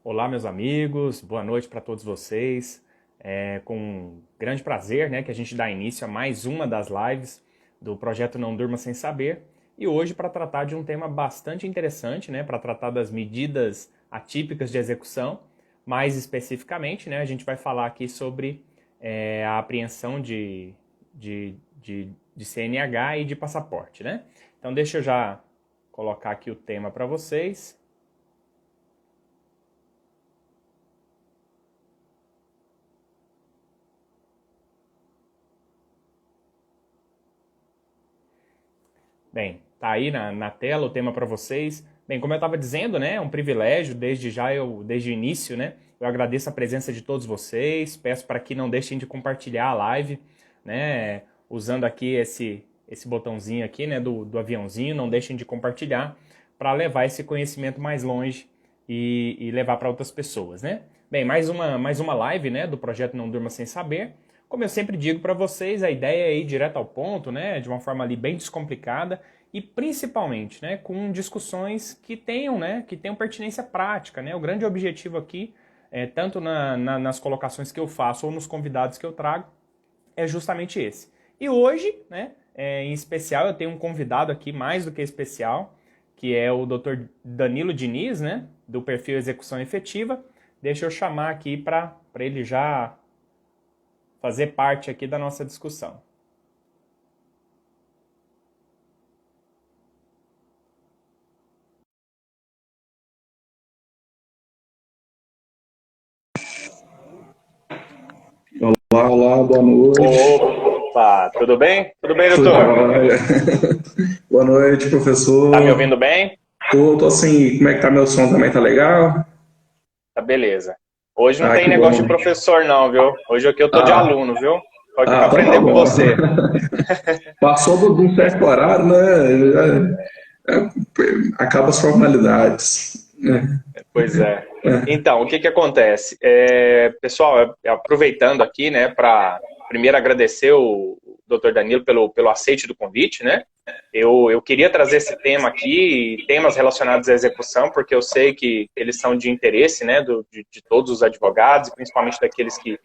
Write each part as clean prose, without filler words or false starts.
Olá, meus amigos, boa noite para todos vocês. É com grande prazer, né, que a gente dá início a mais uma das lives do projeto Não Durma Sem Saber. E hoje para tratar de um tema bastante interessante, né, para tratar das medidas atípicas de execução. Mais especificamente, né, a gente vai falar aqui sobre a apreensão de CNH e de passaporte, né? Então deixa eu já colocar aqui o tema para vocês. Bem, tá aí na tela o tema para vocês. Bem, como eu estava dizendo, né, é um privilégio desde o início, né? Eu agradeço a presença de todos vocês, peço para que não deixem de compartilhar a live, né, usando aqui esse botãozinho aqui, né, do aviãozinho, não deixem de compartilhar para levar esse conhecimento mais longe e levar para outras pessoas, né? Bem, mais uma live, né, do projeto Não Durma Sem Saber. Como eu sempre digo para vocês, a ideia é ir direto ao ponto, né, de uma forma ali bem descomplicada e principalmente, né, com discussões que tenham pertinência prática, né? O grande objetivo aqui, tanto nas colocações que eu faço ou nos convidados que eu trago, é justamente esse. E hoje, né, em especial, eu tenho um convidado aqui mais do que especial, que é o Dr. Danilo Diniz, né, do perfil Execução Efetiva. Deixa eu chamar aqui para ele já fazer parte aqui da nossa discussão. Olá, olá, boa noite. Opa, tudo bem? Tudo bem, Tudo doutor? jóia? Boa noite, Tá me professor. ouvindo bem? Tô assim, como é que tá meu som também? Tá legal? Tá beleza. Hoje não Ah, tem que negócio de bom. professor não, viu? Hoje aqui eu tô de Ah, aluno, viu? Tô aqui para então tá aprender com bom. você. Passou de um certo horário, né? Acaba as formalidades, né? Pois é. Então, o que que acontece? Pessoal, aproveitando aqui, né, para primeiro agradecer o Dr. Danilo pelo aceite do convite, né? Eu queria trazer esse tema aqui, e temas relacionados à execução, porque eu sei que eles são de interesse, né, de todos os advogados, e principalmente daqueles que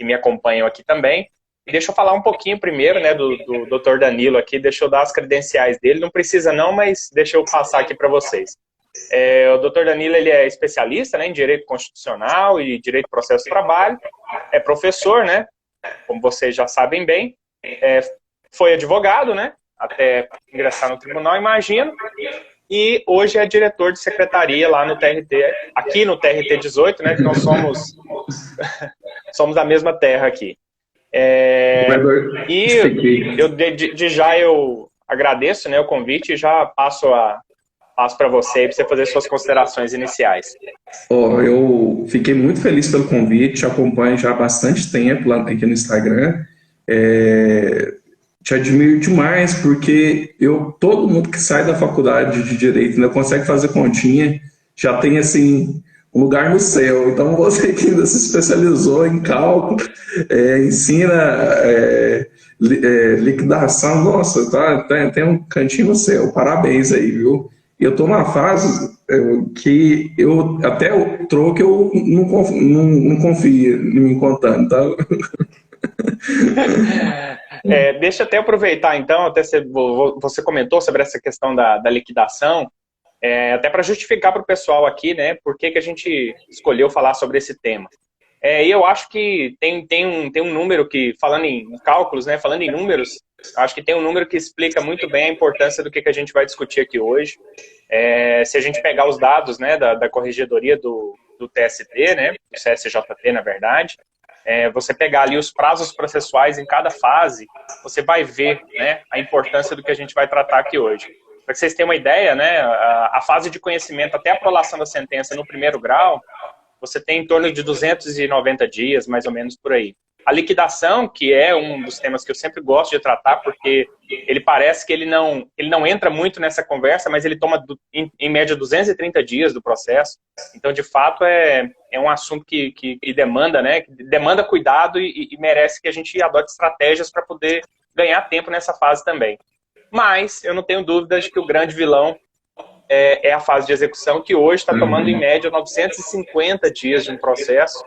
me acompanham aqui também. E deixa eu falar um pouquinho primeiro, né, do Dr. Danilo aqui, deixa eu dar as credenciais dele, não precisa não, mas deixa eu passar aqui para vocês. O Dr. Danilo ele é especialista, né, em Direito Constitucional e Direito do Processo do Trabalho, é professor, né, como vocês já sabem bem, foi advogado, né, até ingressar no tribunal, imagino, e hoje é diretor de secretaria lá no TRT, aqui no TRT 18, né, que nós somos da mesma terra aqui. E eu de já eu agradeço, né, o convite e já passo para você, para você fazer suas considerações iniciais. Ó, eu fiquei muito feliz pelo convite, te acompanho já há bastante tempo lá aqui no Instagram. É, te admiro demais, porque todo mundo que sai da faculdade de Direito ainda consegue fazer continha, já tem assim um lugar no céu. Então você que ainda se especializou em cálculo, ensina liquidação, nossa, tem um cantinho no céu. Parabéns aí, viu? Eu estou numa fase que eu até o troco eu não confio em mim contando, tá? Deixa eu até aproveitar, então, até você comentou sobre essa questão da liquidação, até para justificar para o pessoal aqui, né, por que a gente escolheu falar sobre esse tema. E eu acho que tem um número que, falando em cálculos, né, falando em números, acho que tem um número que explica muito bem a importância do que a gente vai discutir aqui hoje. Se a gente pegar os dados, né, da corregedoria do TST, né, do CSJT, na verdade, você pegar ali os prazos processuais em cada fase, você vai ver, né, a importância do que a gente vai tratar aqui hoje. Para que vocês tenham uma ideia, né, a fase de conhecimento até a prolação da sentença no primeiro grau, você tem em torno de 290 dias, mais ou menos por aí. A liquidação, que é um dos temas que eu sempre gosto de tratar, porque ele parece que ele não entra muito nessa conversa, mas ele toma, em média, 230 dias do processo. Então, de fato, é um assunto que demanda, né, que demanda cuidado e merece que a gente adote estratégias para poder ganhar tempo nessa fase também. Mas eu não tenho dúvidas de que o grande vilão é a fase de execução, que hoje está tomando, em média, 950 dias de um processo.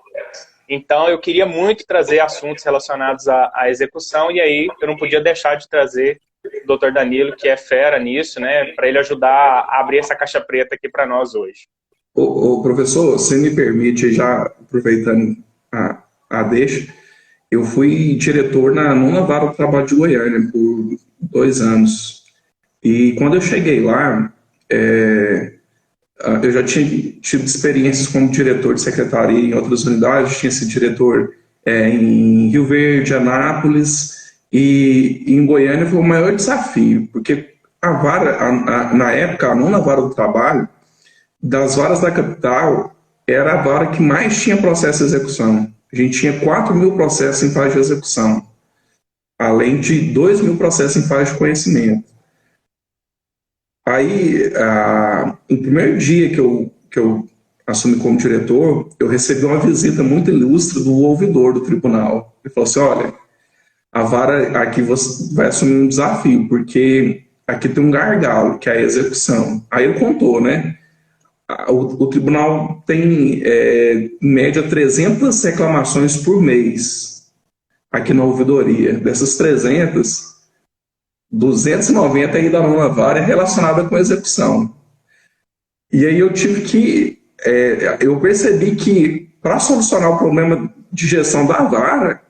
Então, eu queria muito trazer assuntos relacionados à execução, e aí eu não podia deixar de trazer o Dr. Danilo, que é fera nisso, né, para ele ajudar a abrir essa caixa preta aqui para nós hoje. Professor, você me permite, já aproveitando a deixa, eu fui diretor na 9ª Vara do Trabalho de Goiânia por 2 anos. E quando eu cheguei lá, eu já tinha tido experiências como diretor de secretaria em outras unidades, tinha sido diretor em Rio Verde, Anápolis, e em Goiânia foi o maior desafio, porque a vara, na época, a 9ª Vara do Trabalho, das varas da capital, era a vara que mais tinha processo de execução. A gente tinha 4.000 processos em fase de execução, além de 2.000 processos em fase de conhecimento. Aí, no primeiro dia que eu assumi como diretor, eu recebi uma visita muito ilustre do ouvidor do tribunal. Ele falou assim, olha, a vara aqui você vai assumir um desafio, porque aqui tem um gargalo, que é a execução. Aí ele contou, né? O tribunal tem, em média, 300 reclamações por mês aqui na ouvidoria. Dessas 300, 290 aí da 9ª Vara é relacionada com a execução. E aí eu tive que... eu percebi que, para solucionar o problema de gestão da vara,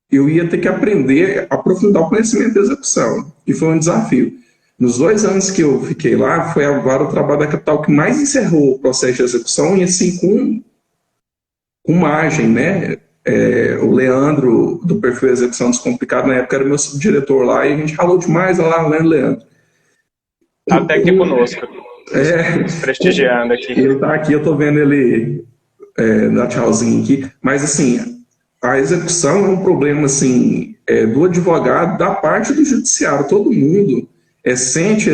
eu ia ter que aprender a aprofundar o conhecimento da execução. E foi um desafio. Nos 2 anos que eu fiquei lá, foi a Vara do Trabalho da Capital que mais encerrou o processo de execução, e assim, com margem, né? O Leandro, do perfil Execução Descomplicado, na época era meu subdiretor lá, e a gente falou demais lá, Leandro. Até aqui conosco, prestigiando aqui. Ele está aqui, eu estou vendo ele dar tchauzinho aqui. Mas, assim, a execução é um problema, assim, do advogado, da parte do judiciário. Todo mundo sente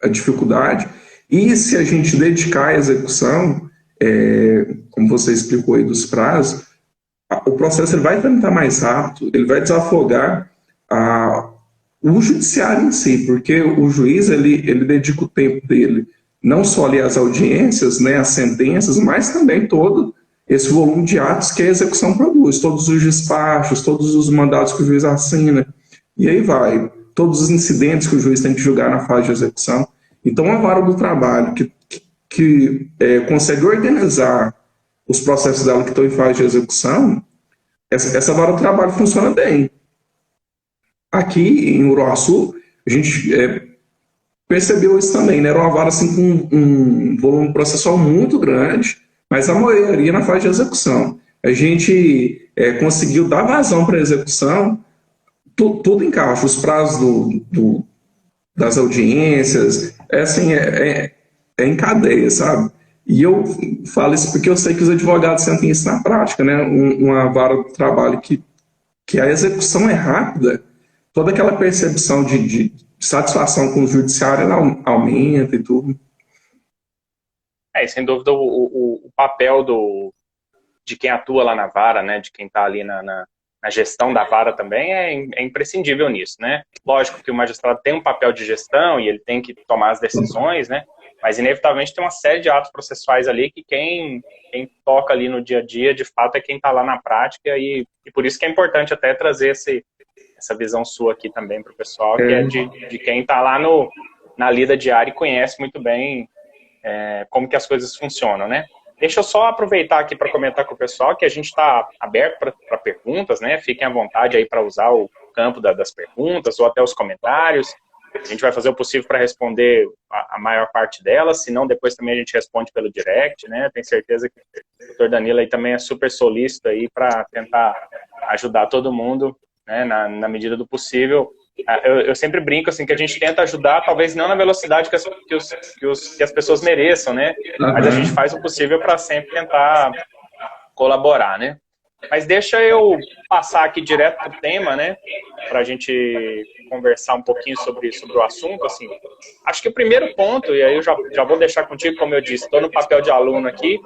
a dificuldade, e se a gente dedicar à execução, como você explicou aí dos prazos, o processo ele vai tramitar mais rápido, ele vai desafogar o judiciário em si, porque o juiz ele dedica o tempo dele não só ali às audiências, né, às sentenças, mas também todo esse volume de atos que a execução produz, todos os despachos, todos os mandados que o juiz assina, e aí vai, todos os incidentes que o juiz tem que julgar na fase de execução. Então, a Vara do Trabalho que consegue organizar os processos dela que estão em fase de execução, essa Vara do Trabalho funciona bem. Aqui em Uruaçu, a gente percebeu isso também, né? Era uma vara assim, com um volume processual muito grande, mas a maioria na fase de execução. A gente conseguiu dar vazão para a execução, tudo encaixa, os prazos das audiências, assim, em cadeia, sabe? E eu falo isso porque eu sei que os advogados sentem isso na prática, né? Uma vara de trabalho que a execução é rápida, toda aquela percepção de satisfação com o judiciário ela aumenta e tudo. Sem dúvida, o papel de quem atua lá na vara, né? De quem está ali na gestão da vara também é imprescindível nisso, né? Lógico que o magistrado tem um papel de gestão e ele tem que tomar as decisões, né? Mas, inevitavelmente, tem uma série de atos processuais ali que quem toca ali no dia a dia, de fato, é quem está lá na prática, e por isso que é importante até trazer essa visão sua aqui também para o pessoal, que é de quem está lá na lida diária e conhece muito bem como que as coisas funcionam, né? Deixa eu só aproveitar aqui para comentar com o pessoal que a gente está aberto para perguntas, né? Fiquem à vontade aí para usar o campo das perguntas ou até os comentários. A gente vai fazer o possível para responder a maior parte delas, se não, depois também a gente responde pelo direct, né? Tenho certeza que o Dr. Danilo aí também é super solícito aí para tentar ajudar todo mundo, né? Na medida do possível. Eu sempre brinco assim que a gente tenta ajudar, talvez não na velocidade que as pessoas mereçam, né? Mas a gente faz o possível para sempre tentar colaborar, né? Mas deixa eu passar aqui direto para o tema, né? Para a gente conversar um pouquinho sobre o assunto. Assim, acho que o primeiro ponto, e aí eu já vou deixar contigo, como eu disse, estou no papel de aluno aqui,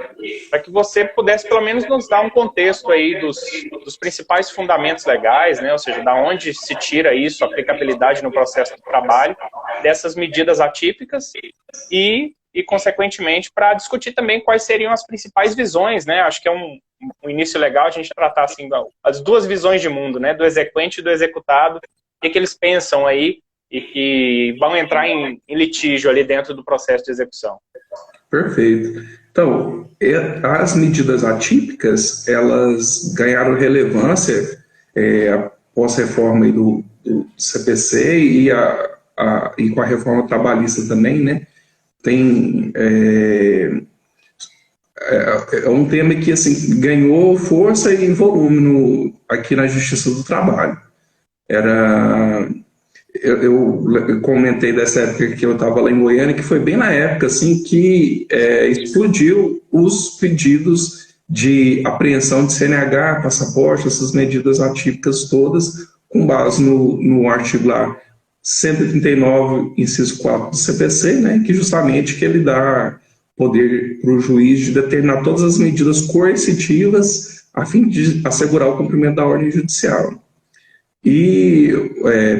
para que você pudesse pelo menos nos dar um contexto aí dos principais fundamentos legais, né? Ou seja, da onde se tira isso, a aplicabilidade no processo de trabalho, dessas medidas atípicas e consequentemente, para discutir também quais seriam as principais visões, né? Acho que é um início legal a gente tratar assim, as duas visões de mundo, né? Do exequente e do executado, o que eles pensam aí e que vão entrar em litígio ali dentro do processo de execução. Perfeito. Então, as medidas atípicas, elas ganharam relevância após a reforma aí do CPC e com a reforma trabalhista também, né? É um tema que assim, ganhou força e volume aqui na Justiça do Trabalho. Eu comentei dessa época que eu estava lá em Goiânia, que foi bem na época assim, que explodiu os pedidos de apreensão de CNH, passaporte, essas medidas atípicas todas, com base no artigo lá 139, inciso 4 do CPC, né, que justamente que ele dá poder para o juiz de determinar todas as medidas coercitivas a fim de assegurar o cumprimento da ordem judicial. E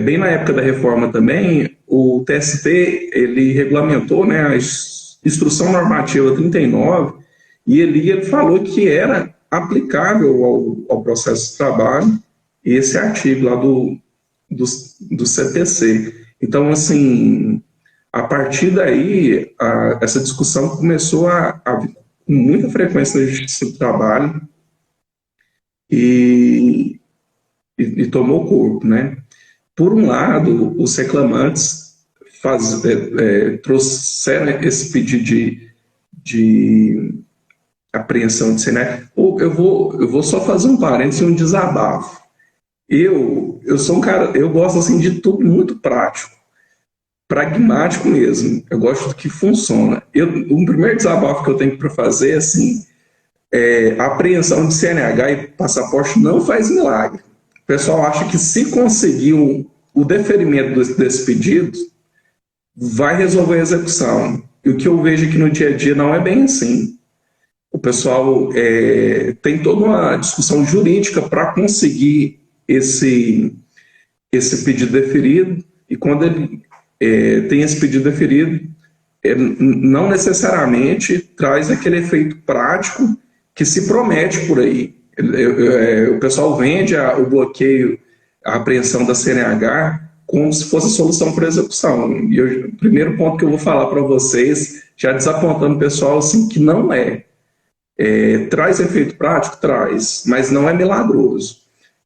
bem na época da reforma também, o TST ele regulamentou, né, a Instrução Normativa 39 e ele falou que era aplicável ao processo de trabalho esse artigo lá do CPC. Então, assim, a partir daí, essa discussão começou a com muita frequência na Justiça do Trabalho e tomou corpo, né? Por um lado, os reclamantes trouxeram esse pedido de apreensão de CNH. Eu vou só fazer um parênteses e um desabafo. Eu sou um cara, eu gosto assim de tudo muito prático, pragmático mesmo. Eu gosto do que funciona. O primeiro desabafo que eu tenho para fazer é assim, a apreensão de CNH e passaporte não faz milagre. O pessoal acha que se conseguir o deferimento desse pedido, vai resolver a execução. E o que eu vejo aqui no dia a dia não é bem assim. O pessoal tem toda uma discussão jurídica para conseguir esse pedido deferido, e quando ele tem esse pedido deferido, não necessariamente traz aquele efeito prático que se promete por aí. O pessoal vende o bloqueio, a apreensão da CNH como se fosse a solução para execução. E o primeiro ponto que eu vou falar para vocês, já desapontando o pessoal, assim, que não traz efeito prático? Traz, mas não é milagroso.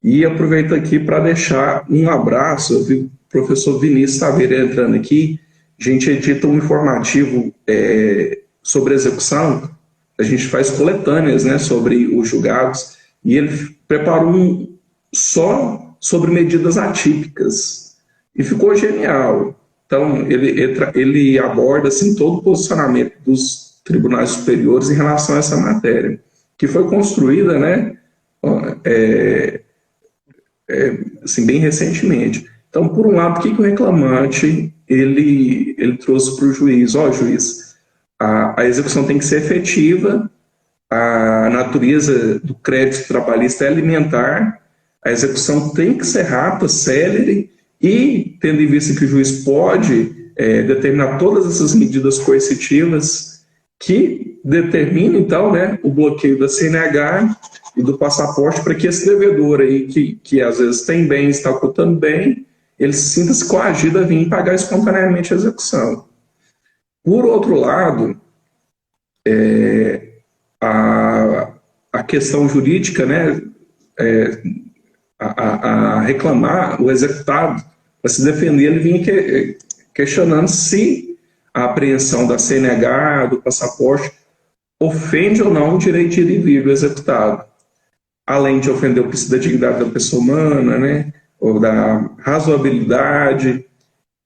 E aproveito aqui para deixar um abraço, eu vi o professor Vinícius Taveira entrando aqui, a gente edita um informativo sobre execução, a gente faz coletâneas, né, sobre os julgados, e ele preparou um só sobre medidas atípicas, e ficou genial. Então, ele aborda assim, todo o posicionamento dos tribunais superiores em relação a essa matéria, que foi construída, né, assim, bem recentemente. Então, por um lado, o que o reclamante ele trouxe para o juiz? Juiz, a execução tem que ser efetiva, a natureza do crédito trabalhista é alimentar, a execução tem que ser rápida, célere, e, tendo em vista que o juiz pode determinar todas essas medidas coercitivas que determinam, então, né, o bloqueio da CNH e do passaporte para que esse devedor aí, que às vezes tem bem, está ocultando bem, ele se sinta-se coagido a vir pagar espontaneamente a execução. Por outro lado, a questão jurídica, né, a reclamar, o executado, para se defender, ele vinha questionando se a apreensão da CNH, do passaporte, ofende ou não o direito de ir e vir do executado, além de ofender o princípio da dignidade da pessoa humana, né, ou da razoabilidade,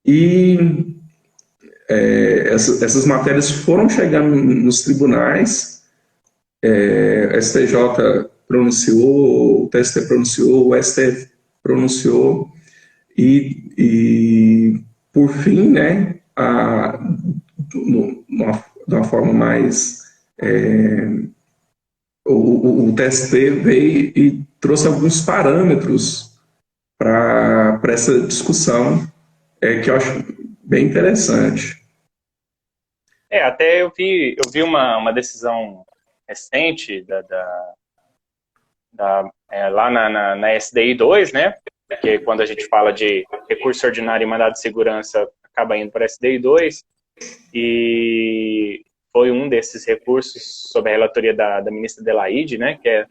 e essas matérias foram chegando nos tribunais, STJ pronunciou, o TST pronunciou, o STF pronunciou, e por fim, né, de uma forma mais... o TST veio e trouxe alguns parâmetros para essa discussão, que eu acho bem interessante. Até eu vi uma decisão recente lá na SDI 2, né? Porque quando a gente fala de recurso ordinário e mandado de segurança, acaba indo para a SDI 2, e foi um desses recursos sob a relatoria da ministra Adelaide, né? Que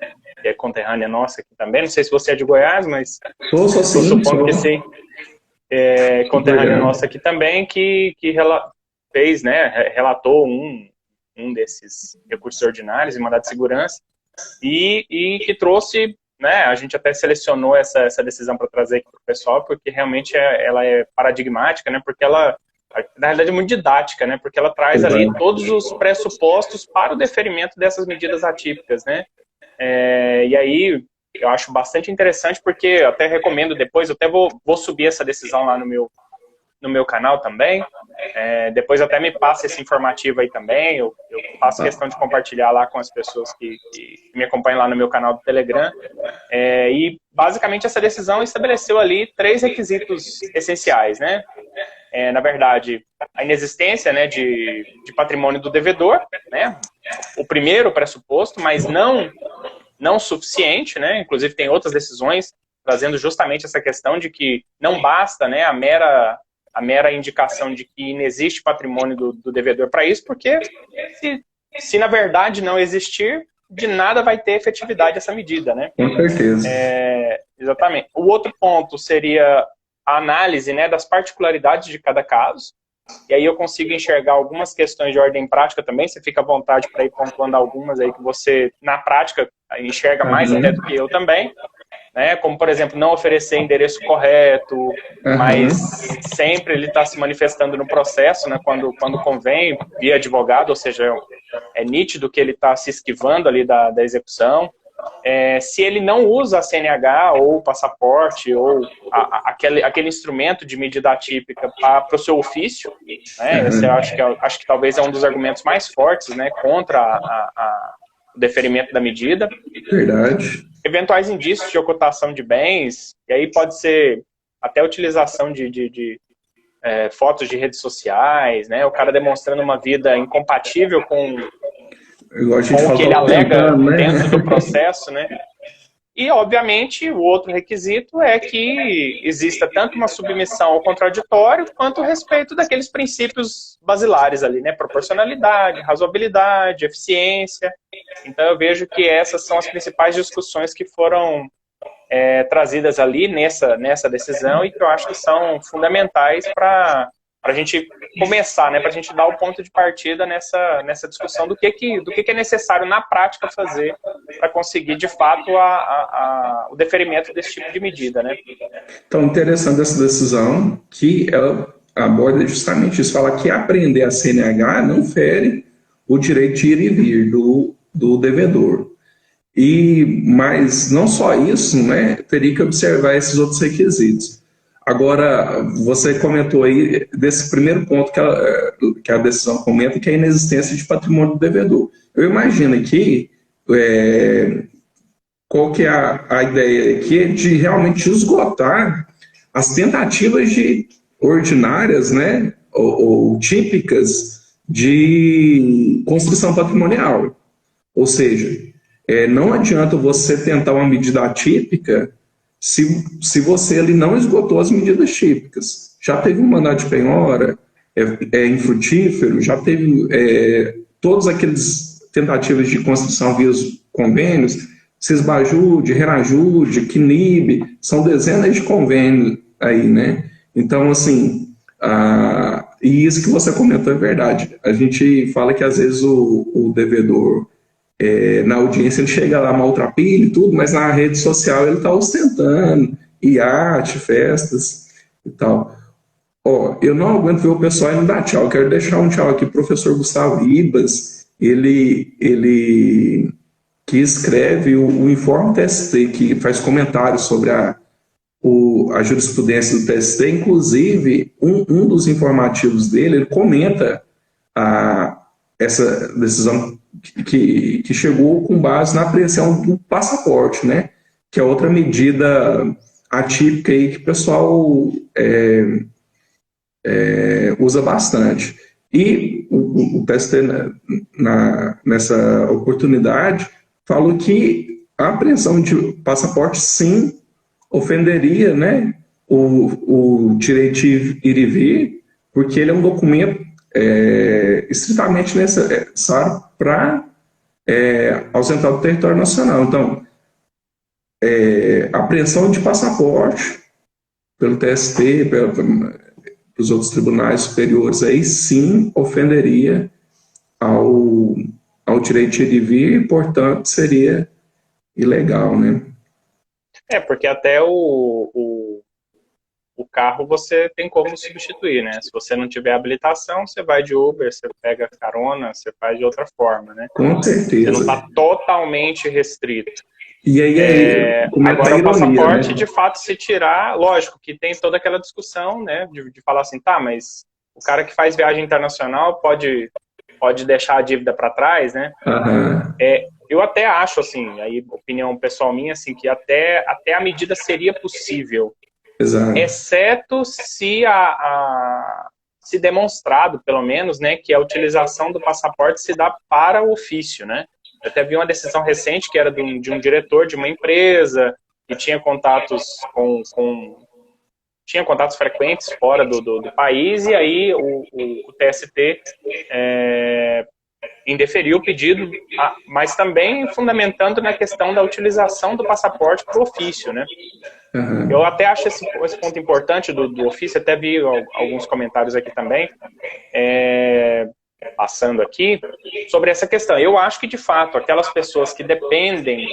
é conterrânea nossa aqui também. Não sei se você é de Goiás, mas eu supondo que sim. Conterrânea nossa aqui também, que fez, né? Relatou um desses recursos ordinários e mandado de segurança, e que trouxe, né, a gente até selecionou essa decisão para trazer aqui para o pessoal, porque realmente ela é paradigmática, né, porque ela, na realidade, é muito didática, né, porque ela traz ali todos os pressupostos para o deferimento dessas medidas atípicas, né, e aí eu acho bastante interessante, porque eu até recomendo depois, eu até vou subir essa decisão lá no meu canal também. Depois até me passa esse informativo aí também, eu faço questão de compartilhar lá com as pessoas que me acompanham lá no meu canal do Telegram. E basicamente essa decisão estabeleceu ali 3 requisitos essenciais, né? Na verdade, a inexistência, né, de patrimônio do devedor, né? O primeiro pressuposto, mas não suficiente, né? Inclusive tem outras decisões trazendo justamente essa questão de que não basta, né, a mera indicação de que inexiste patrimônio do devedor para isso, porque se na verdade não existir, de nada vai ter efetividade essa medida, né? Com certeza. Exatamente. O outro ponto seria a análise, né, das particularidades de cada caso, e aí eu consigo enxergar algumas questões de ordem prática também, você fica à vontade para ir pontuando algumas aí que você, na prática, enxerga mais até do que eu também, né? Como, por exemplo, não oferecer endereço correto, mas sempre ele está se manifestando no processo, né? Quando convém, via advogado, ou seja, é nítido que ele está se esquivando ali da execução. Se ele não usa a CNH ou o passaporte ou aquele instrumento de medida atípica para o seu ofício, né? Esse eu acho que talvez é um dos argumentos mais fortes, né, contra o deferimento da medida. Verdade. Eventuais indícios de ocultação de bens, e aí pode ser até a utilização de fotos de redes sociais, né? O cara demonstrando uma vida incompatível com o que ele alega dentro do processo, né? E, obviamente, o outro requisito é que exista tanto uma submissão ao contraditório quanto o respeito daqueles princípios basilares ali, né? Proporcionalidade, razoabilidade, eficiência. Então, eu vejo que essas são as principais discussões que foram trazidas ali nessa decisão e que eu acho que são fundamentais para a gente começar, né? Para a gente dar o ponto de partida nessa discussão do que é necessário na prática fazer para conseguir, de fato, o deferimento desse tipo de medida, né? Então, interessante essa decisão, que ela aborda justamente isso, fala que aprender a CNH não fere o direito de ir e vir do devedor. Mas não só isso, né? Teria que observar esses outros requisitos. Agora, você comentou aí desse primeiro ponto que a decisão comenta, que é a inexistência de patrimônio do devedor. Eu imagino aqui qual que é a ideia aqui de realmente esgotar as tentativas ordinárias, né, ou típicas de construção patrimonial. Ou seja, não adianta você tentar uma medida atípica se você ali não esgotou as medidas típicas. Já teve um mandado de penhora, infrutífero, já teve todas aquelas tentativas de construção via convênios, Cisbajude, Renajude, CNIB, são dezenas de convênios aí, né? Então, assim, e isso que você comentou é verdade. A gente fala que às vezes o devedor, na audiência, ele chega lá maltrapilho e tudo, mas na rede social ele está ostentando, iate, festas e tal. Eu não aguento ver o pessoal indo dar tchau. Quero deixar um tchau aqui pro professor Gustavo Ribas. Ele que escreve o Informe TST, que faz comentários sobre a jurisprudência do TST. Inclusive, um dos informativos dele, ele comenta essa decisão que chegou com base na apreensão do passaporte, né? Que é outra medida atípica aí que o pessoal usa bastante. E o TST, nessa oportunidade, falou que a apreensão de passaporte, sim, ofenderia, né, o direito de ir e vir, porque ele é um documento estritamente necessário para ausentar do território nacional. Então, a apreensão de passaporte pelo TST, pelos outros tribunais superiores, aí sim ofenderia ao direito de ir e vir, e, portanto, seria ilegal, né? Porque até o carro você tem como substituir, né? Se você não tiver habilitação, você vai de Uber, você pega carona, você faz de outra forma, né? Com certeza. Você não está totalmente restrito. E aí, agora, ironia, o passaporte, né? de fato, se tirar, lógico que tem toda aquela discussão, né? De falar assim, tá, mas o cara que faz viagem internacional pode deixar a dívida para trás, né? Uhum. Eu até acho, assim, aí opinião pessoal minha, assim, que até a medida seria possível. Exato. Exceto se se demonstrado, pelo menos, né, que a utilização do passaporte se dá para o ofício, né? Eu até vi uma decisão recente que era de um diretor de uma empresa que tinha contatos tinha contatos frequentes fora do país, e aí o TST indeferiu o pedido, mas também fundamentando na questão da utilização do passaporte para o ofício, né? Uhum. Eu até acho esse ponto importante do ofício, até vi alguns comentários aqui também, passando aqui, sobre essa questão. Eu acho que, de fato, aquelas pessoas que dependem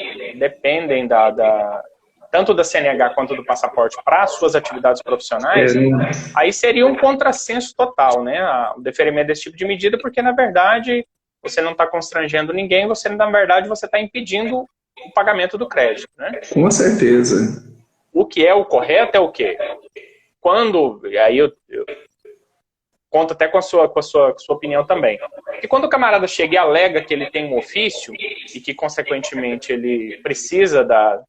tanto da CNH quanto do passaporte para suas atividades profissionais, aí seria um contrassenso total, né? O deferimento desse tipo de medida, porque, na verdade, você não está constrangendo ninguém, na verdade, você está impedindo o pagamento do crédito, né? Com certeza. O que é o correto é o quê? Aí eu conto até com a sua opinião também. E quando o camarada chega e alega que ele tem um ofício e que, consequentemente, ele precisa da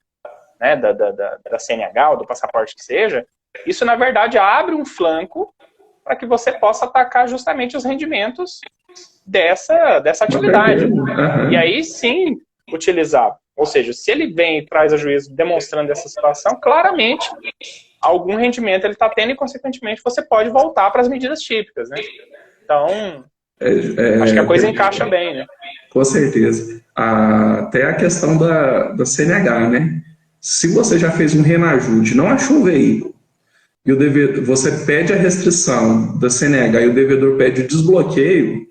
CNH ou do passaporte que seja, isso, na verdade, abre um flanco para que você possa atacar justamente os rendimentos dessa atividade. Uhum. E aí, sim, utilizar. Ou seja, se ele vem e traz a juízo demonstrando essa situação, claramente, algum rendimento ele está tendo e, consequentemente, você pode voltar para as medidas típicas, né? Então, acho que a coisa encaixa bem, né? Com certeza. Até a questão da CNH, né? Se você já fez um renajuste, não achou um veículo, e você pede a restrição da CNH e o devedor pede o desbloqueio,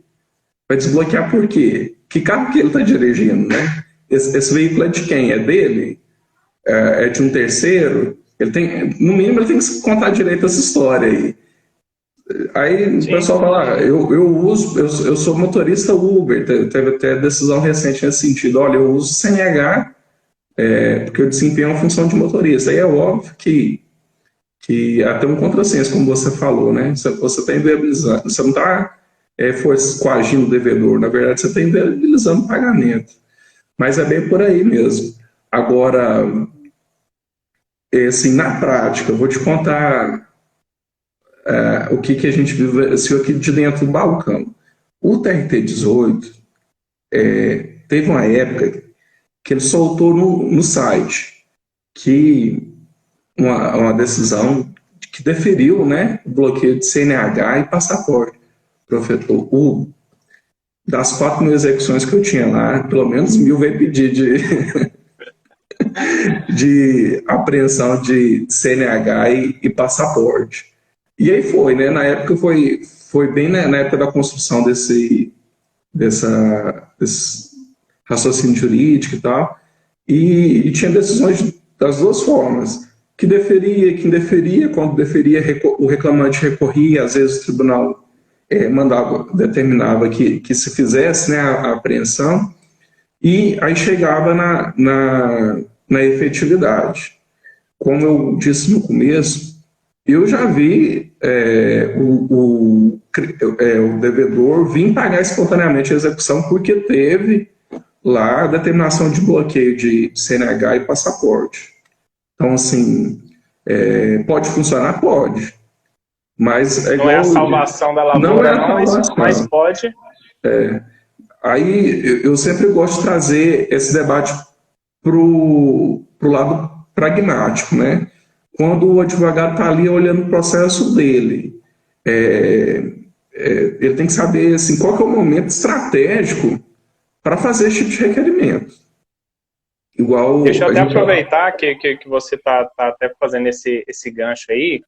vai desbloquear por quê? Que carro que ele está dirigindo, né? Esse veículo é de quem? É dele? É de um terceiro? No mínimo, ele tem que contar direito essa história aí. Aí o pessoal fala, eu sou motorista Uber, teve até decisão recente nesse sentido. Olha, eu uso CNH porque eu desempenho uma função de motorista. Aí é óbvio que até um contrassenso, como você falou, né? Você está inviabilizando, você não está coagindo o devedor, na verdade você está inviabilizando o pagamento. Mas é bem por aí mesmo. Agora, assim, na prática, eu vou te contar o que a gente vivenciou aqui de dentro do balcão. O TRT-18 teve uma época que ele soltou no site que uma decisão que deferiu, né, o bloqueio de CNH e passaporte. Professor Hugo, das 4.000 execuções que eu tinha lá, pelo menos 1.000 veio pedir de apreensão de CNH e passaporte. E aí foi, né? Na época foi bem na época da construção desse raciocínio jurídico e tal, e tinha decisões das duas formas, que deferia, que indeferia, quando deferia o reclamante recorria, às vezes o tribunal determinava que se fizesse, né, a apreensão, e aí chegava na efetividade. Como eu disse no começo, eu já vi o devedor vir pagar espontaneamente a execução porque teve lá a determinação de bloqueio de CNH e passaporte. Então, assim, pode funcionar? Pode. Mas não é a salvação da lavoura, não, mas pode. Aí eu sempre gosto de trazer esse debate para o lado pragmático, né? Quando o advogado está ali olhando o processo dele, ele tem que saber assim, qual que é o momento estratégico para fazer esse tipo de requerimento. Deixa eu até aproveitar que você está até fazendo esse gancho aí,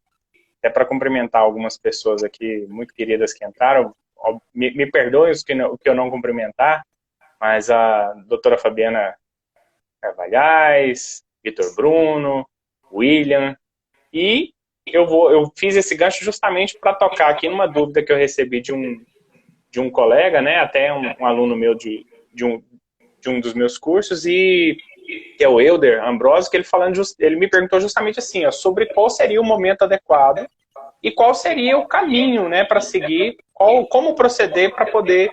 até para cumprimentar algumas pessoas aqui muito queridas que entraram. Me perdoem o que eu não cumprimentar, mas a doutora Fabiana Carvalhais, Vitor Bruno, William, e eu fiz esse gancho justamente para tocar aqui numa dúvida que eu recebi de um colega, né, até um aluno meu de um dos meus cursos, e que é o Elder Ambrosio, que ele me perguntou justamente assim, sobre qual seria o momento adequado e qual seria o caminho, né, para seguir, como proceder para poder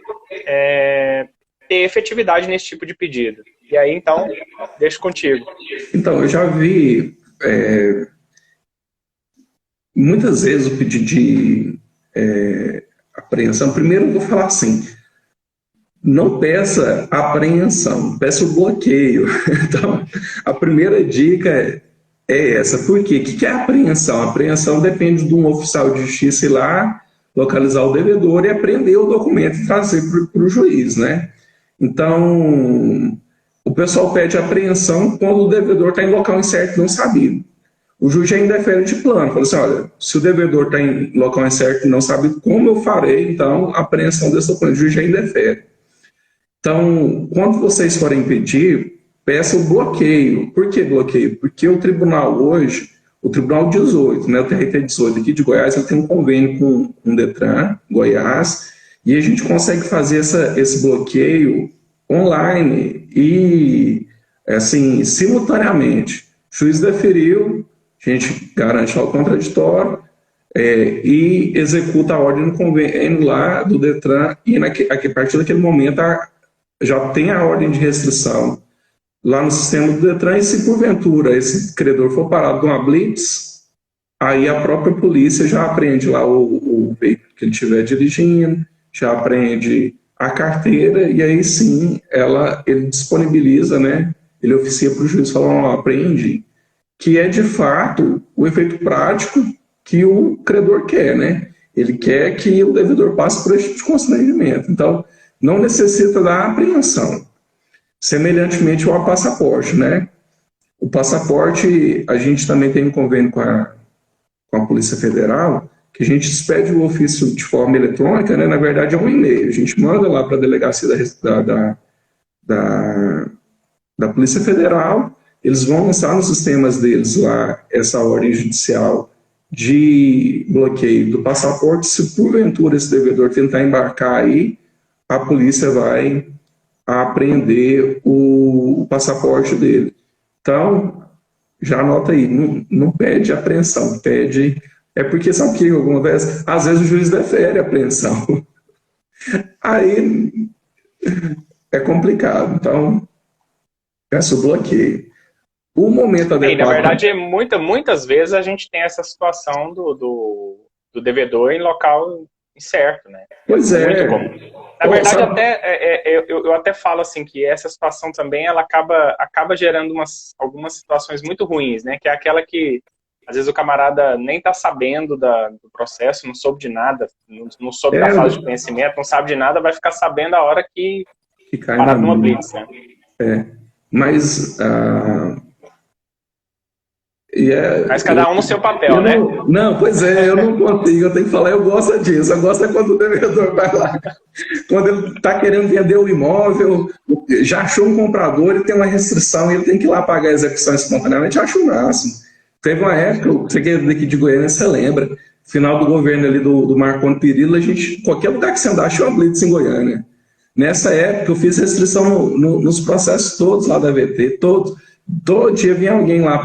ter efetividade nesse tipo de pedido. E aí, então, deixo contigo. Então, eu já vi muitas vezes o pedido de apreensão. Primeiro, eu vou falar assim, não peça apreensão, peça o bloqueio. Então, a primeira dica é essa. Por quê? O que é apreensão? A apreensão depende de um oficial de justiça ir lá, localizar o devedor e apreender o documento e trazer para o juiz, né? Então, o pessoal pede apreensão quando o devedor está em local incerto e não sabido. O juiz já indefere de plano. Fala assim, olha, se o devedor está em local incerto e não sabe como eu farei, então, a apreensão desse documento. O juiz já indefere. Então, quando vocês forem pedir, peça o bloqueio. Por que bloqueio? Porque o tribunal hoje, o Tribunal 18, né, o TRT 18 aqui de Goiás, ele tem um convênio com o Detran, Goiás, e a gente consegue fazer esse bloqueio online e, assim, simultaneamente. O juiz deferiu, a gente garante ao contraditório e executa a ordem no convênio lá do Detran, e a partir daquele momento já tem a ordem de restrição lá no sistema do Detran, e se porventura esse credor for parado com uma blitz, aí a própria polícia já apreende lá o veículo que ele estiver dirigindo, já apreende a carteira, e aí sim ele disponibiliza, né? Ele oficia para o juiz falando, apreende, que é de fato o efeito prático que o credor quer, né? Ele quer que o devedor passe por esse tipo de constrangimento. Então, não necessita da apreensão. Semelhantemente ao passaporte, né? O passaporte, a gente também tem um convênio com a Polícia Federal, que a gente expede o ofício de forma eletrônica, né? Na verdade é um e-mail. A gente manda lá para a delegacia da Polícia Federal, eles vão lançar nos sistemas deles lá essa ordem judicial de bloqueio do passaporte. Se porventura esse devedor tentar embarcar aí, a polícia vai apreender o passaporte dele. Então, já anota aí, não pede apreensão, pede... É porque, sabe o que acontece? Às vezes o juiz defere a apreensão. Aí é complicado. Então, peça o bloqueio. O momento adequado... na verdade, muitas vezes a gente tem essa situação do devedor em local incerto, né? Pois é. Muito comum. Na verdade, eu até falo assim que essa situação também ela acaba gerando algumas situações muito ruins, né? Que é aquela que às vezes o camarada nem está sabendo do processo, não soube de nada, não soube da fase de conhecimento, não sabe de nada, vai ficar sabendo a hora que cai parar numa blitz, né? Mas Mas cada um no seu papel, né? Não, pois é, eu não consigo, eu tenho que falar, eu gosto disso, eu gosto quando o devedor vai lá, quando ele está querendo vender o imóvel, já achou um comprador, ele tem uma restrição, ele tem que ir lá pagar a execução espontaneamente, eu acho o máximo. Teve uma época, você que é daqui de Goiânia, você lembra, final do governo ali do Marconi Perillo, qualquer lugar que você andar, achou uma blitz em Goiânia. Nessa época, eu fiz restrição nos processos todos lá da VT, todos. Todo dia vinha alguém lá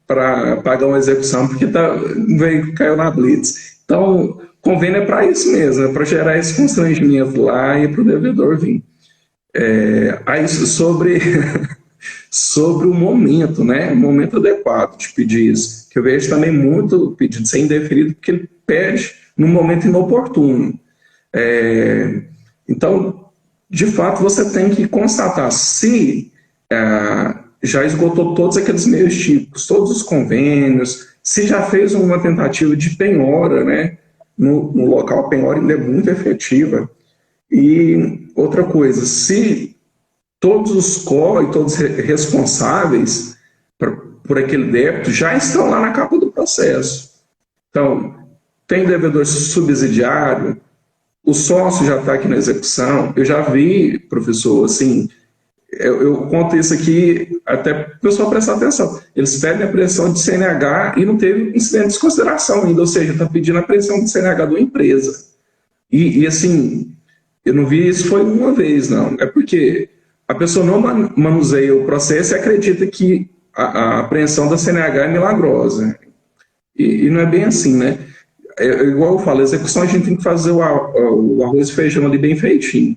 para pagar uma execução, porque caiu na blitz. Então, convênio é para isso mesmo, é para gerar esse constrangimento lá e para o devedor vir. Aí, sobre o momento, né? O momento adequado de pedir isso. Que eu vejo também muito pedido ser indeferido, porque ele pede num momento inoportuno. Então, de fato, você tem que constatar se já esgotou todos aqueles meios típicos, todos os convênios, se já fez uma tentativa de penhora, né? No local, a penhora ainda é muito efetiva. E outra coisa, se todos os COR e todos os responsáveis por aquele débito já estão lá na capa do processo. Então, tem devedor subsidiário, o sócio já está aqui na execução. Eu já vi, professor, assim, eu conto isso aqui até para o pessoal prestar atenção. Eles pedem a apreensão de CNH e não teve incidente de desconsideração ainda, ou seja, está pedindo a apreensão de CNH de uma empresa. E assim, eu não vi isso foi uma vez, não. É porque a pessoa não manuseia o processo e acredita que a apreensão da CNH é milagrosa. E não é bem assim, né? Igual eu falo, a execução a gente tem que fazer o arroz e feijão ali bem feitinho.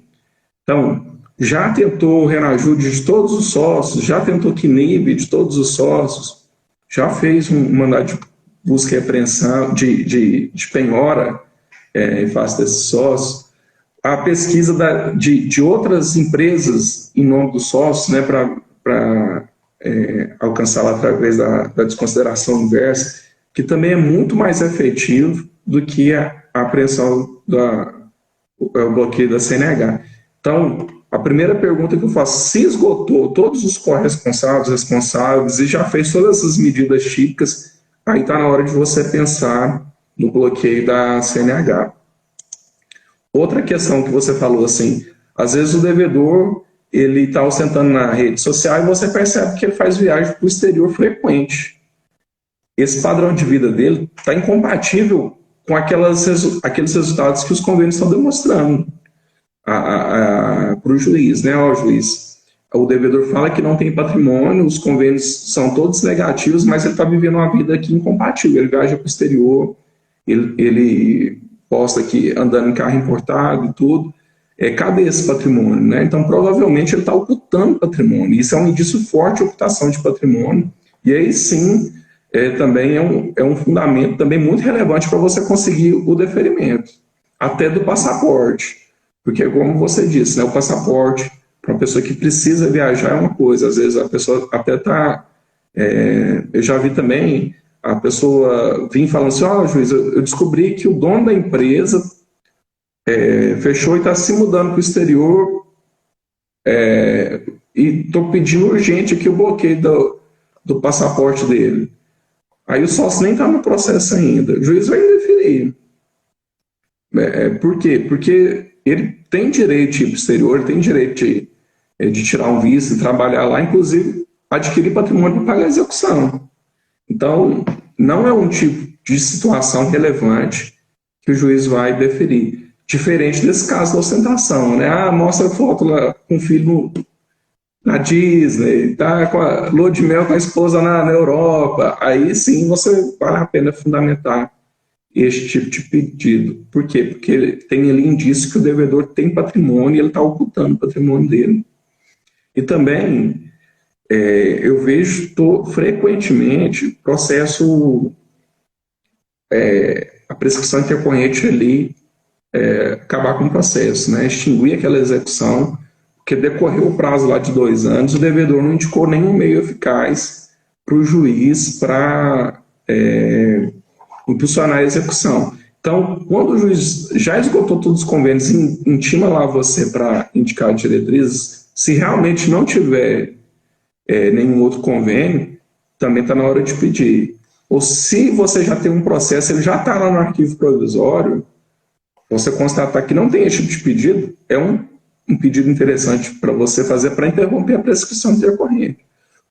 Então, já tentou renajude de todos os sócios, já tentou QNIB de todos os sócios, já fez um mandado de busca e apreensão, de penhora em face desses sócios. A pesquisa de outras empresas em nome dos sócios, né, para alcançar lá através da desconsideração inversa, que também é muito mais efetivo do que a apreensão o bloqueio da CNH. Então, a primeira pergunta que eu faço, se esgotou todos os responsáveis e já fez todas essas medidas típicas, aí está na hora de você pensar no bloqueio da CNH. Outra questão que você falou, assim, às vezes o devedor ele está ostentando na rede social e você percebe que ele faz viagem para o exterior frequente. Esse padrão de vida dele está incompatível com aqueles resultados que os convênios estão demonstrando para o juiz, né? Ó, juiz, o devedor fala que não tem patrimônio, os convênios são todos negativos, mas ele está vivendo uma vida aqui incompatível. Ele viaja para o exterior, ele posta aqui andando em carro importado e tudo. Cadê esse patrimônio, né? Então, provavelmente, ele está ocultando patrimônio. Isso é um indício forte de ocultação de patrimônio. E aí, sim, também é um fundamento também muito relevante para você conseguir o deferimento, até do passaporte. Porque, como você disse, né, o passaporte, para uma pessoa que precisa viajar é uma coisa. Às vezes, a pessoa até está... eu já vi também a pessoa vir falando assim, juiz, eu descobri que o dono da empresa fechou e está se mudando para o exterior e estou pedindo urgente aqui o bloqueio do passaporte dele. Aí o sócio nem está no processo ainda. O juiz vai indeferir. Por quê? Porque ele tem direito de ir para o exterior, ele tem direito de tirar um visto e trabalhar lá, inclusive adquirir patrimônio para pagar a execução. Então, não é um tipo de situação relevante que o juiz vai deferir. Diferente desse caso da ostentação, né? Mostra foto lá com o filho na Disney, tá com a lua de mel com a esposa na Europa. Aí sim você vale a pena fundamentar este tipo de pedido. Por quê? Porque tem ali indício que o devedor tem patrimônio e ele está ocultando o patrimônio dele. E também eu vejo frequentemente processo, a prescrição intercorrente ali, acabar com o processo, né? Extinguir aquela execução, porque decorreu o prazo lá de 2 anos, o devedor não indicou nenhum meio eficaz para o juiz para impulsionar a execução. Então, quando o juiz já esgotou todos os convênios e intima lá você para indicar diretrizes, se realmente não tiver nenhum outro convênio, também está na hora de pedir. Ou se você já tem um processo, ele já está lá no arquivo provisório, você constatar que não tem esse tipo de pedido, é um pedido interessante para você fazer para interromper a prescrição intercorrente.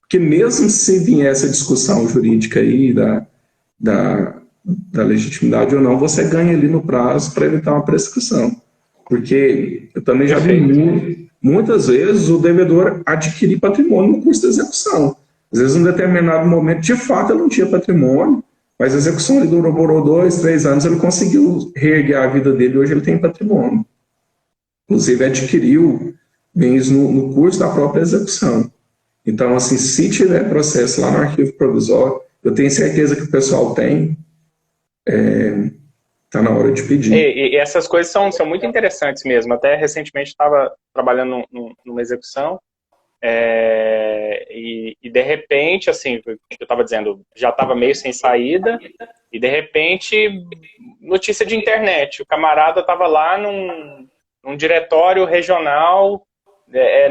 Porque mesmo se vier essa discussão jurídica aí da legitimidade ou não, você ganha ali no prazo para evitar uma prescrição. Porque eu também já vi muitas vezes o devedor adquirir patrimônio no curso da execução. Às vezes, em um determinado momento, de fato, ele não tinha patrimônio, mas a execução ele durou 2, 3 anos, ele conseguiu reerguer a vida dele, hoje ele tem patrimônio. Inclusive, adquiriu bens no curso da própria execução. Então, assim, se tiver processo lá no arquivo provisório, eu tenho certeza que o pessoal tem, está na hora de pedir. E essas coisas são muito interessantes mesmo. Até recentemente estava trabalhando numa execução e de repente, assim, eu estava dizendo, já estava meio sem saída e de repente, notícia de internet, o camarada estava lá num diretório regional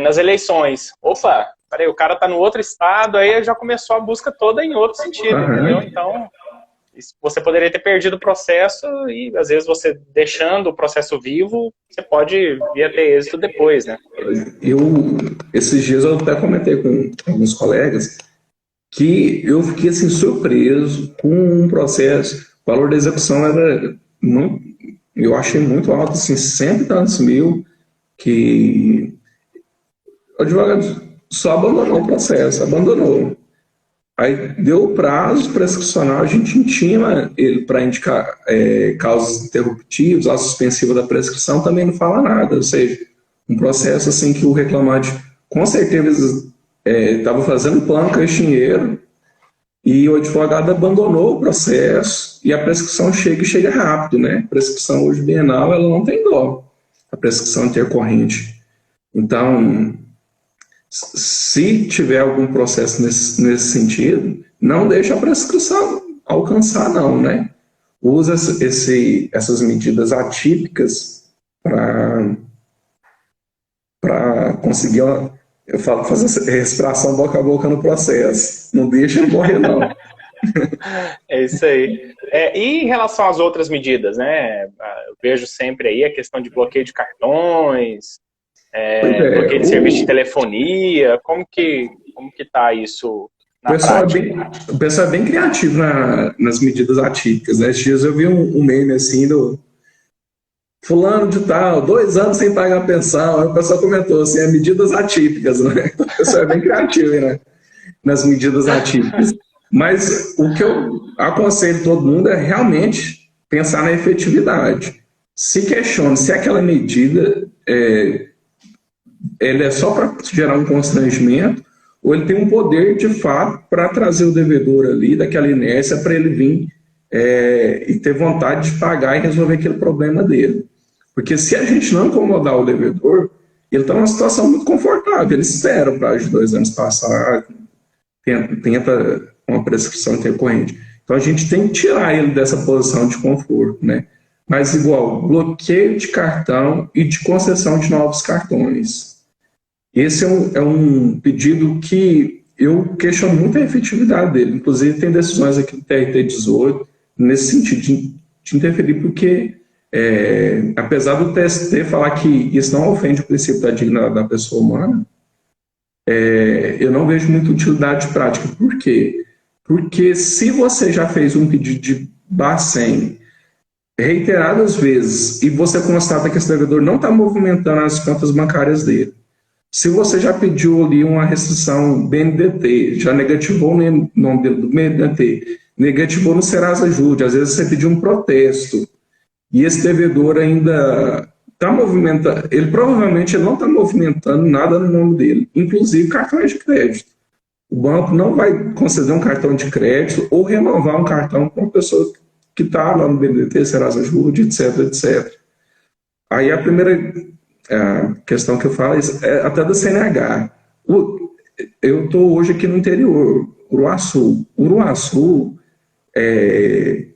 nas eleições. Opa, peraí, o cara está no outro estado, aí já começou a busca toda em outro sentido, entendeu? Então, você poderia ter perdido o processo e, às vezes, você deixando o processo vivo, você pode vir a ter êxito depois, né? Esses dias eu até comentei com alguns colegas que eu fiquei, assim, surpreso com um processo. O valor da execução era muito, eu achei muito alto, assim, 100 e tantos mil, que o advogado só abandonou o processo, abandonou. Aí deu o prazo prescricional, a gente intima ele para indicar causas interruptivas, a suspensiva da prescrição também não fala nada, ou seja, um processo assim que o reclamante com certeza estava fazendo plano caixinheiro e o advogado abandonou o processo e a prescrição chega rápido, né? A prescrição hoje bienal ela não tem dó, a prescrição intercorrente. Então, se tiver algum processo nesse sentido, não deixa a prescrição alcançar, não, né? Usa essas medidas atípicas para conseguir, fazer essa respiração boca a boca no processo. Não deixa ele morrer, não. É isso aí. E em relação às outras medidas, né? Eu vejo sempre aí a questão de bloqueio de cartões, bloqueio de serviço de telefonia, como que tá isso na prática? O pessoal é bem criativo nas medidas atípicas, né? Esses dias eu vi um meme assim do fulano de tal, 2 anos sem pagar a pensão, aí o pessoal comentou assim, medidas atípicas, né? O pessoal é bem criativo, né? Nas medidas atípicas. Mas o que eu aconselho todo mundo é realmente pensar na efetividade. Se questione se aquela medida ele é só para gerar um constrangimento ou ele tem um poder de fato para trazer o devedor ali daquela inércia para ele vir e ter vontade de pagar e resolver aquele problema dele. Porque se a gente não incomodar o devedor, ele está numa situação muito confortável, ele espera o prazo de 2 anos passar, tenta uma prescrição intercorrente. Então a gente tem que tirar ele dessa posição de conforto, né? Mas igual, bloqueio de cartão e de concessão de novos cartões. Esse é um pedido que eu questiono muito a efetividade dele. Inclusive tem decisões aqui do TRT 18 nesse sentido de interferir, porque apesar do TST falar que isso não ofende o princípio da dignidade da pessoa humana, eu não vejo muita utilidade prática. Por quê? Porque se você já fez um pedido de Bacen reiteradas vezes e você constata que esse devedor não está movimentando as contas bancárias dele, se você já pediu ali uma restrição BNDT, já negativou o nome dele do BNDT, negativou no Serasa Jude, às vezes você pediu um protesto e esse devedor ainda está movimentando, ele provavelmente não está movimentando nada no nome dele, inclusive cartões de crédito. O banco não vai conceder um cartão de crédito ou renovar um cartão para uma pessoa que está lá no BNDT, Serasa Jude, etc, etc. Aí a primeira questão que eu falo é até do CNH. Eu estou hoje aqui no interior, Uruaçu. Uruaçu é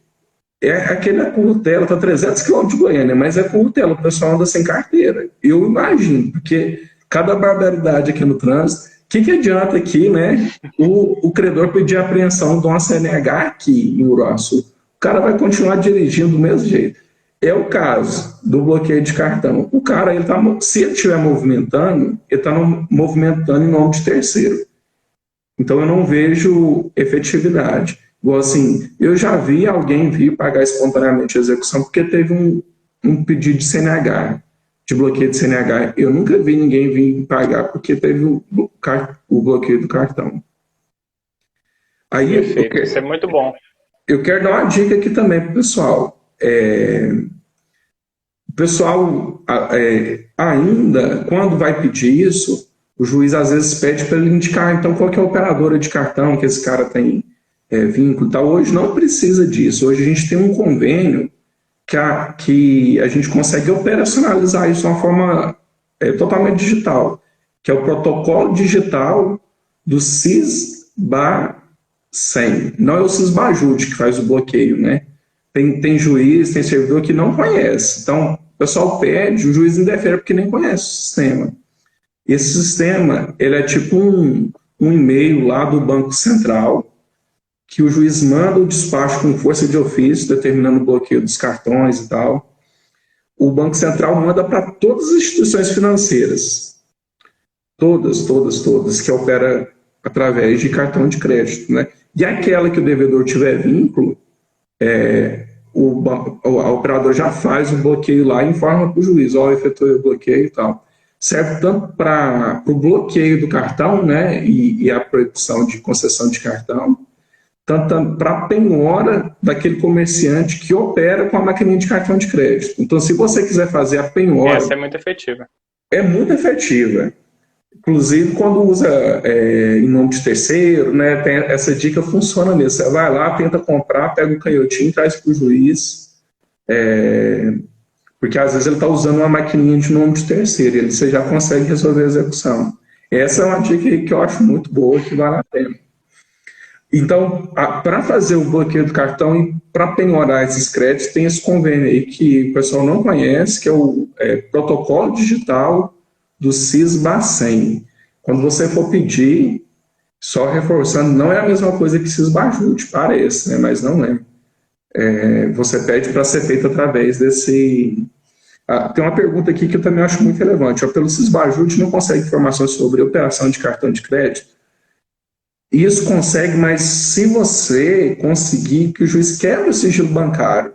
aquele currutela, está 300 quilômetros de Goiânia, mas é currutela, o pessoal anda sem carteira. Eu imagino, porque cada barbaridade aqui no trânsito, o que adianta aqui, né, o credor pedir apreensão de uma CNH aqui em Uruaçu? O cara vai continuar dirigindo do mesmo jeito. É o caso do bloqueio de cartão. O cara, se ele estiver movimentando, ele está movimentando em nome de terceiro. Então eu não vejo efetividade. Igual assim, eu já vi alguém vir pagar espontaneamente a execução porque teve um pedido de CNH. de bloqueio de CNH. Eu nunca vi ninguém vir pagar porque teve o bloqueio do cartão. Aí, Perfeito, isso é muito bom. Eu quero dar uma dica aqui também para o pessoal. O pessoal, ainda, quando vai pedir isso, o juiz às vezes pede para ele indicar, então, qual que é a operadora de cartão que esse cara tem vínculo e tal. Hoje não precisa disso. Hoje a gente tem um convênio que a gente consegue operacionalizar isso de uma forma totalmente digital, que é o protocolo digital do CIS/BA-100. Não é o CIS/BAJUD que faz o bloqueio, né? Tem juiz, tem servidor que não conhece. Então, o pessoal pede, o juiz indefere porque nem conhece o sistema. Esse sistema, ele é tipo um e-mail lá do Banco Central, que o juiz manda o despacho com força de ofício, determinando o bloqueio dos cartões e tal. O Banco Central manda para todas as instituições financeiras. Todas, que opera através de cartão de crédito, né? E aquela que o devedor tiver vínculo, a operadora já faz o bloqueio lá e informa para o juiz, efetuou o bloqueio e tal. Serve tanto para o bloqueio do cartão, né, e a proibição de concessão de cartão, tanto para a penhora daquele comerciante que opera com a maquininha de cartão de crédito. Então, se você quiser fazer a penhora... Essa é muito efetiva. É muito efetiva. Inclusive, quando usa em nome de terceiro, né, essa dica funciona mesmo. Você vai lá, tenta comprar, pega o canhotinho, traz para o juiz, porque às vezes ele está usando uma maquininha de nome de terceiro, e você já consegue resolver a execução. Essa é uma dica que eu acho muito boa, que vale a pena. Então, para fazer o bloqueio do cartão e para penhorar esses créditos, tem esse convênio aí que o pessoal não conhece, que é o protocolo digital do CIS/BA-100. Quando você for pedir, só reforçando, não é a mesma coisa que CIS/BAJUD, parece, né? Mas não é. Você pede para ser feito através desse... tem uma pergunta aqui que eu também acho muito relevante. Pelo CIS/BAJUD não consegue informações sobre operação de cartão de crédito? Isso consegue, mas se você conseguir que o juiz quebre o sigilo bancário,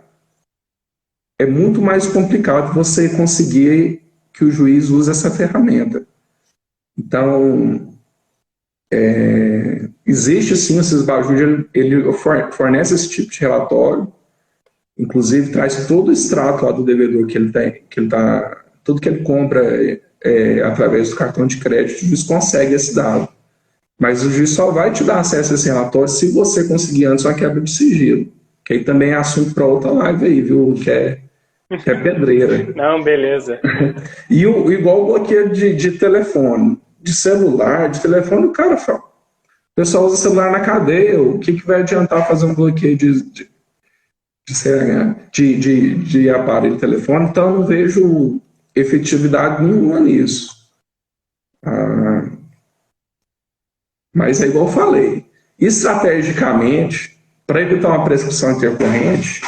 é muito mais complicado você conseguir que o juiz use essa ferramenta. Então, existe sim o CIS/BAJUD, ele fornece esse tipo de relatório, inclusive traz todo o extrato lá do devedor tudo que ele compra através do cartão de crédito, o juiz consegue esse dado. Mas o juiz só vai te dar acesso a esse relatório se você conseguir antes uma quebra de sigilo. Que aí também é assunto para outra live aí, viu? Que é pedreira. Não, beleza. E igual o bloqueio de telefone, de celular, de telefone, cara, o pessoal usa celular na cadeia. O que vai adiantar fazer um bloqueio de aparelho de telefone? Então eu não vejo efetividade nenhuma nisso. Mas é igual eu falei, estrategicamente, para evitar uma prescrição intercorrente,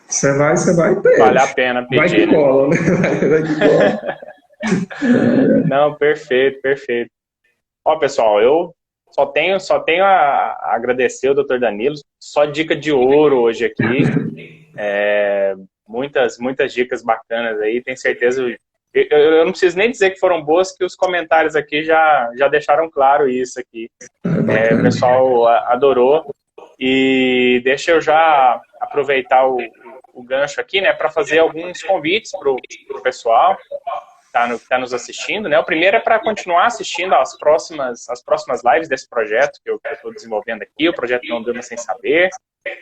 você vai e pede. Vale a pena pedir. Vai que cola, né? Vai que cola. Não, perfeito. Ó, pessoal, eu só tenho a agradecer ao Dr. Danilo, só dica de ouro hoje aqui. Muitas dicas bacanas aí, tenho certeza... Eu não preciso nem dizer que foram boas, que os comentários aqui já deixaram claro isso aqui. O pessoal adorou. E deixa eu já aproveitar o gancho aqui, né, para fazer alguns convites para o pessoal que tá nos assistindo, né? O primeiro é para continuar assistindo às próximas lives desse projeto que eu estou desenvolvendo aqui, o projeto Não Durma Sem Saber.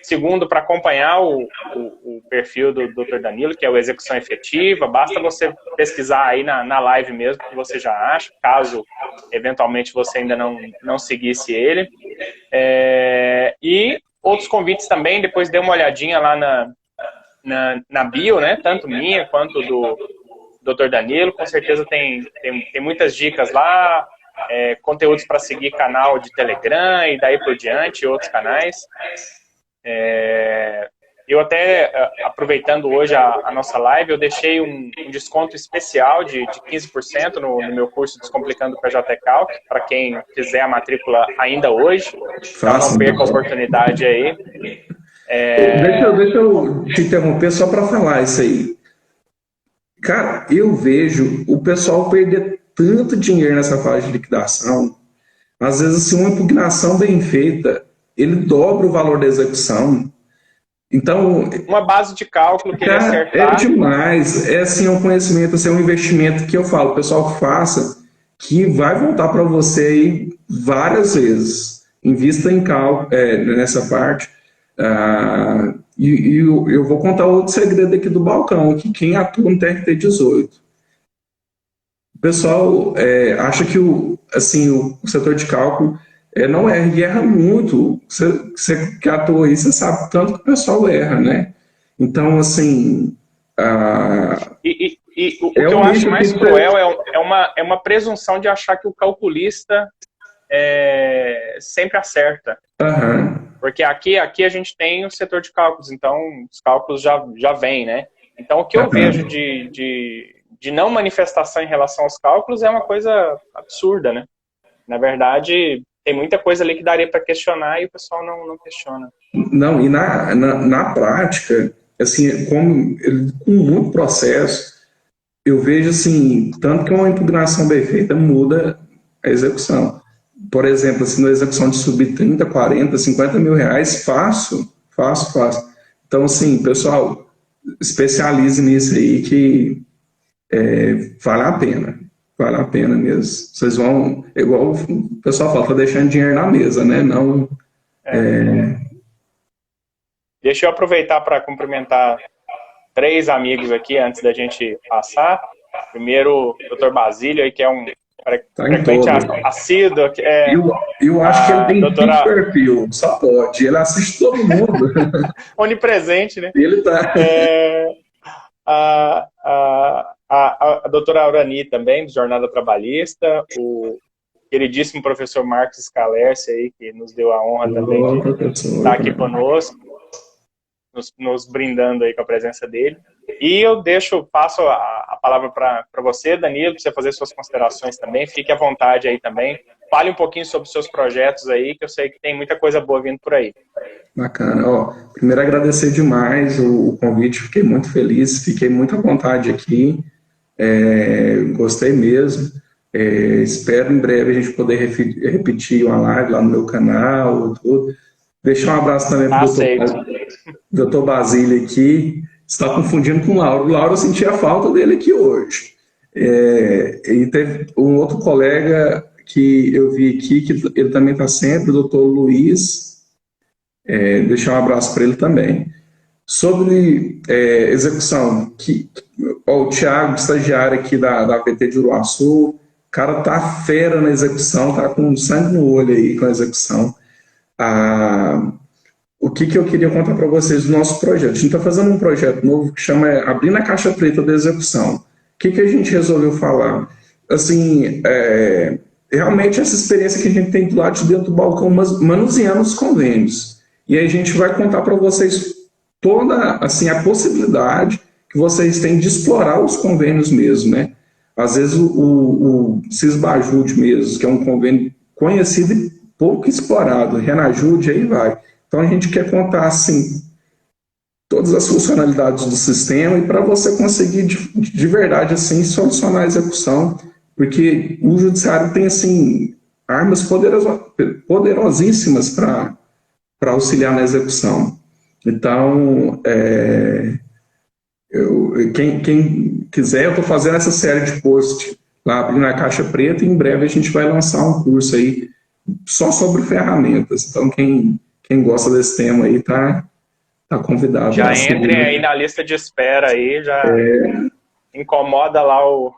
Segundo, para acompanhar o perfil do Dr. Danilo, que é o Execução Efetiva, basta você pesquisar aí na live mesmo, que você já acha, caso eventualmente você ainda não seguisse ele. E outros convites também, depois dê uma olhadinha lá na bio, né, tanto minha quanto do Dr. Danilo, com certeza tem muitas dicas lá, conteúdos para seguir canal de Telegram e daí por diante, outros canais. Eu até, aproveitando hoje a nossa live, eu deixei um desconto especial de 15% no meu curso Descomplicando o PJ Calc, para quem quiser a matrícula ainda hoje. Então não perca a oportunidade aí. Deixa eu te interromper só para falar isso aí. Cara, eu vejo o pessoal perder tanto dinheiro nessa fase de liquidação. Às vezes, assim, uma impugnação bem feita, ele dobra o valor da execução. Então, Uma base de cálculo que ele cara, é acertar. demais. É assim, um conhecimento, assim, um investimento que eu falo, pessoal, faça, que vai voltar para você aí várias vezes. Invista em cálculo, nessa parte. E eu vou contar outro segredo aqui do balcão, que quem atua no TRT-18. O pessoal acha que assim, o setor de cálculo não erra, e erra muito. Você que atua aí, você sabe tanto que o pessoal erra, né? Então, assim, O é que eu um acho nicho que mais cruel é uma presunção de achar que o calculista sempre acerta. Aham, Porque aqui a gente tem o setor de cálculos, então os cálculos já vêm, né? Então o que eu vejo aham. de não manifestação em relação aos cálculos é uma coisa absurda, né? Na verdade, tem muita coisa ali que daria para questionar e o pessoal não questiona. Não, e na prática, assim, com muito processo, eu vejo assim, tanto que uma impugnação bem feita muda a execução. Por exemplo, assim, na execução de subir 30, 40, 50 mil reais, fácil. Então, assim, pessoal, especialize nisso aí que vale a pena mesmo. Vocês vão, igual o pessoal fala, tá deixando dinheiro na mesa, né? Não, É. Deixa eu aproveitar para cumprimentar três amigos aqui antes da gente passar. Primeiro, o Dr. Basílio, aí, que é um tá em frequente todo. assíduo, que é Eu acho que ele a tem pico doutora perfil, só pode. Ele assiste todo mundo. onipresente, né? Ele tá. É, a doutora Aurani também, do Jornada Trabalhista, o queridíssimo professor Marcos Scalerci, aí, que nos deu a honra também Ô, de professor. estar aqui conosco, nos brindando aí com a presença dele. E eu passo a palavra para você, Danilo, para você fazer suas considerações também. Fique à vontade aí também. Fale um pouquinho sobre os seus projetos aí, que eu sei que tem muita coisa boa vindo por aí. Bacana. Ó, primeiro agradecer demais o convite, fiquei muito feliz, fiquei muito à vontade aqui, gostei mesmo. Espero em breve a gente poder repetir uma live lá no meu canal, tudo. Deixar um abraço também para Aceito. o doutor Basílio aqui, está confundindo com o Lauro. O Lauro, eu senti a falta dele aqui hoje. E teve um outro colega que eu vi aqui, que ele também está sempre, o doutor Luiz, deixar um abraço para ele também. Sobre execução, o Thiago, estagiário aqui da PT de Uruaçu, o cara tá fera na execução, tá com sangue no olho aí com a execução. O que eu queria contar para vocês do nosso projeto? A gente está fazendo um projeto novo que chama Abrindo a Caixa Preta da Execução. O que a gente resolveu falar? Assim, realmente essa experiência que a gente tem do lado de dentro do balcão, manuseando os convênios. E aí a gente vai contar para vocês toda assim, a possibilidade que vocês têm de explorar os convênios mesmo, né? Às vezes o Cisbajude mesmo, que é um convênio conhecido e pouco explorado, Renajude, aí vai. Então a gente quer contar assim todas as funcionalidades do sistema e para você conseguir de verdade assim solucionar a execução, porque o judiciário tem assim armas poderosíssimas para auxiliar na execução. Então, quem quiser, eu estou fazendo essa série de posts lá abrindo a Caixa Preta e em breve a gente vai lançar um curso aí só sobre ferramentas. Então, quem gosta desse tema aí tá convidado. Já entrem aí na lista de espera aí, já incomoda lá o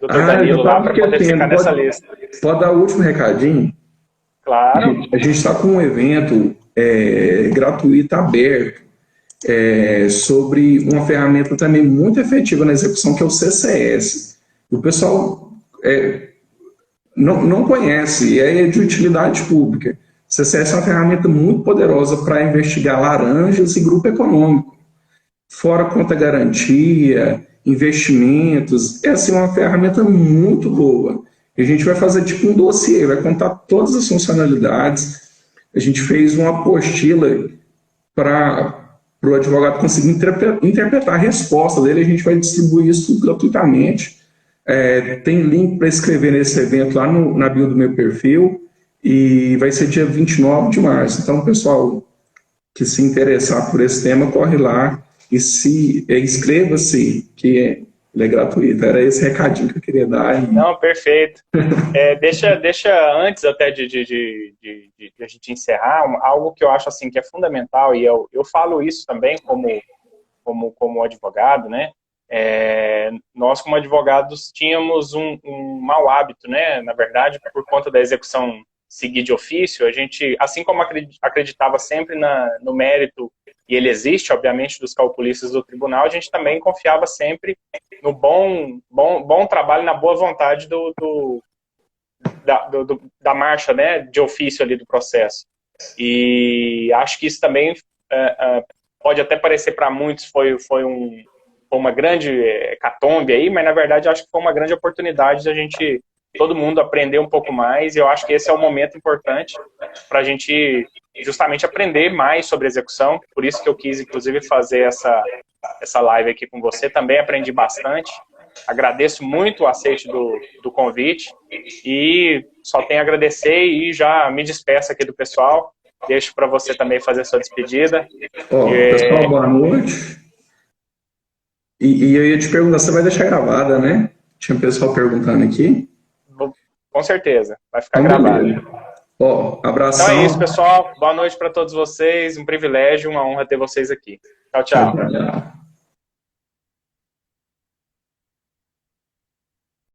Dr. Danilo lá para poder ficar nessa lista. Pode dar o último recadinho? Claro. A gente está com um evento gratuito, aberto, sobre uma ferramenta também muito efetiva na execução, que é o CCS. O pessoal não conhece, e é de utilidade pública. CCS é uma ferramenta muito poderosa para investigar laranjas e grupo econômico. Fora conta garantia, investimentos, é assim, uma ferramenta muito boa. A gente vai fazer tipo um dossiê, vai contar todas as funcionalidades. A gente fez uma apostila para para o advogado conseguir interpretar a resposta dele. A gente vai distribuir isso gratuitamente. Tem link para escrever nesse evento lá na bio do meu perfil, e vai ser dia 29 de março. Então, pessoal que se interessar por esse tema, corre lá e inscreva-se, que ele é gratuito. Era esse recadinho que eu queria dar. Não, perfeito. Deixa antes até de a gente encerrar, algo que eu acho assim que é fundamental, e eu falo isso também como advogado, né? Nós, como advogados, tínhamos um mau hábito, né? Na verdade, por conta da execução seguir de ofício, a gente, assim como acreditava sempre no mérito, e ele existe, obviamente, dos calculistas do tribunal, a gente também confiava sempre no bom trabalho, na boa vontade da marcha, né, de ofício ali do processo. E acho que isso também pode até parecer para muitos foi uma grande hecatombe aí, mas na verdade acho que foi uma grande oportunidade da gente, todo mundo, aprender um pouco mais, e eu acho que esse é um momento importante para a gente justamente aprender mais sobre execução. Por isso que eu quis, inclusive, fazer essa live aqui com você. Também aprendi bastante. Agradeço muito o aceite do convite e só tenho a agradecer, e já me despeço aqui do pessoal. Deixo para você também fazer a sua despedida. Pessoal, boa noite. E eu ia te perguntar, você vai deixar gravada, né? Tinha um pessoal perguntando aqui. Com certeza, vai ficar gravado. Abração. Então é isso, pessoal. Boa noite para todos vocês. Um privilégio, uma honra ter vocês aqui. Tchau, tchau.